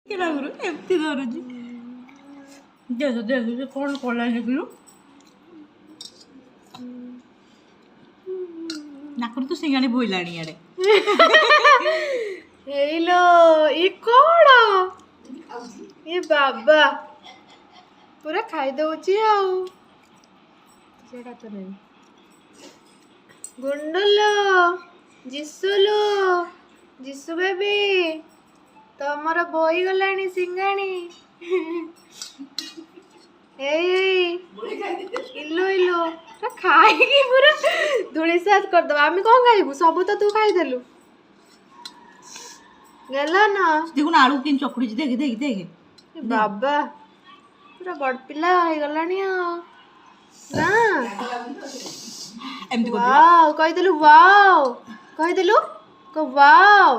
एमती धरुची देख देख से कौन कला देखलु नाकुर तो सिंगाणी बोइलाणी आड़े हेलो ये कौन ये बाबा पूरा खाई दउची आउ सेटा तो नहीं गुंडलो जिसुलो जिसु बेबी तमर बोई गलानी सिंगाणी इलो इलो खाई पूरा धूली साथ कर दबा आमी कौन खाइबू सब तो तू खाई देलु गला ना देखुन आलू किन चकुड़ी देख देख देख बाबा पूरा बड़ पिला हो गलानी ना एमती वाओ कहि देलु वाओ कहि देलु को वाओ